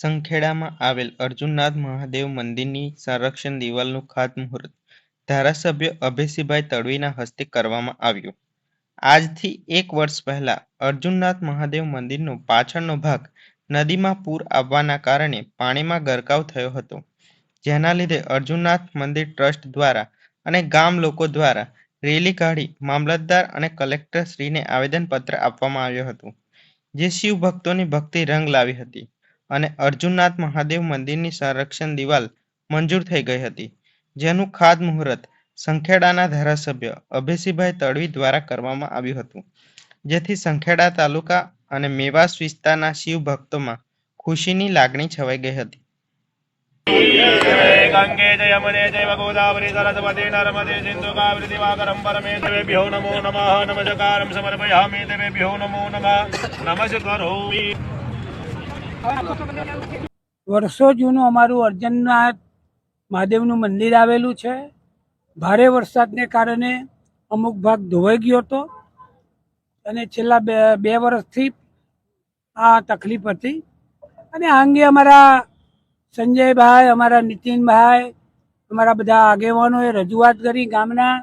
સંખેડામાં આવેલ અર્જુનનાથ મહાદેવ મંદિરની સંરક્ષણ દિવાલનું ખાતમુહૂર્ત ધારાસભ્ય અભયસિંહભાઈ તડવીના હસ્તે કરવામાં આવ્યું. આજથી 1 વર્ષ પહેલા અર્જુનનાથ મહાદેવ મંદિરનો પાછળનો ભાગ નદીમાં પૂર આવવાના કારણે પાણીમાં ગરકાવ થયો હતો, જેના લીધે અર્જુનનાથ મંદિર ટ્રસ્ટ દ્વારા અને ગામ લોકો દ્વારા રેલી કાઢી મામલતદાર અને કલેક્ટરશ્રીને આવેદનપત્ર આપવામાં આવ્યું હતું, જે શિવ ભક્તોની ભક્તિ રંગ લાવી હતી અને અર્જુનનાથ મહાદેવ મંદિરની સંરક્ષણ દિવાલ મંજૂર થઈ ગઈ હતી, જેનું ખાતમુહૂર્ત સંખેડાના ધારાસભ્ય અભયસિંહભાઈ તડવી દ્વારા કરવામાં આવ્યું હતું, જેથી સંખેડા તાલુકા અને મેવાસ વિસ્તારના શિવ ભક્તોમાં ખુશીની લાગણી છવાઈ ગઈ હતી. ગંગે જય યમુને ચૈવ ગોદાવરી સરસ્વતી નર્મદે સિંધુ કાવેરી દિવાકરમ પરમે દેવેભ્યો નમો નમઃ નમસ્કારં સમર્પયામિ દેવેભ્યો નમો નમઃ નમસ્કારોમિ. વર્ષો જૂનું અમારું અર્જુનનાથ મહાદેવનું મંદિર આવેલું છે. ભારે વરસાદને કારણે અમુક ભાગ ધોવાઈ ગયો હતો અને છેલ્લા બે વર્ષથી આ તકલીફ હતી. અને આ અંગે અમારા સંજયભાઈ, અમારા નીતિનભાઈ, અમારા બધા આગેવાનોએ રજૂઆત કરી ગામના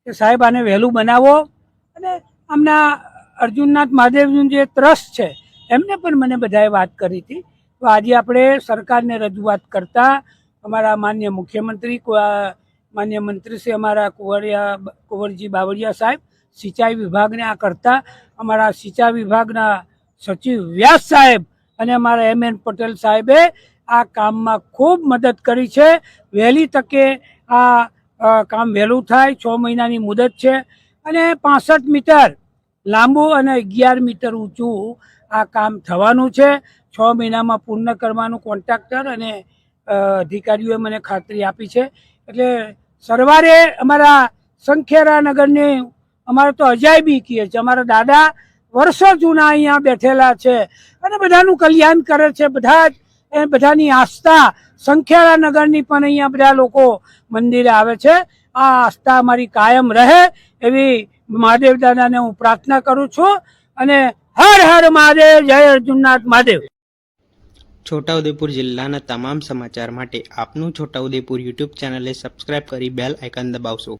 કે સાહેબ આને વહેલું બનાવો. અને આમના અર્જુનનાથ મહાદેવનું જે ટ્રસ્ટ છે એમને પણ મને બધાએ વાત કરી હતી. તો આજે આપણે સરકારને રજૂઆત કરતા અમારા માન્ય મુખ્યમંત્રી, માન્ય મંત્રીશ્રી અમારા કુંવરજી બાવળિયા સાહેબ, સિંચાઈ વિભાગને આ કરતા અમારા સિંચાઈ વિભાગના સચિવ વ્યાસ સાહેબ અને અમારા MN પટેલ સાહેબે આ કામમાં ખૂબ મદદ કરી છે. વહેલી તકે આ કામ વહેલું થાય. 6 મહિનાની મુદત છે અને 65 મીટર લાંબુ અને 11 મીટર ઊંચું આ કામ થવાનું છે. 6 મહિનામાં પૂર્ણ કરવાનું કોન્ટ્રાક્ટર અને અધિકારીઓએ મને ખાતરી આપી છે. એટલે સરવારે અમારા સંખેડા નગરની અમારે તો અજાયબી કહે છે. અમારા દાદા વર્ષો જૂના અહીંયા બેઠેલા છે અને બધાનું કલ્યાણ કરે છે. બધાની આસ્થા સંખેડા નગરની પણ અહીંયા બધા લોકો મંદિરે આવે છે. આ આસ્થા અમારી કાયમ રહે એવી મહાદેવ દાદાને હું પ્રાર્થના કરું છું. અને હર હર મહાદેવ, જય અર્જુનનાથ મહાદેવ. છોટાઉદેપુર જિલ્લાના તમામ સમાચાર માટે આપનું છોટાઉદેપુર યુટ્યુબ ચેનલને સબસ્ક્રાઇબ કરી બેલ આઇકન દબાવશો.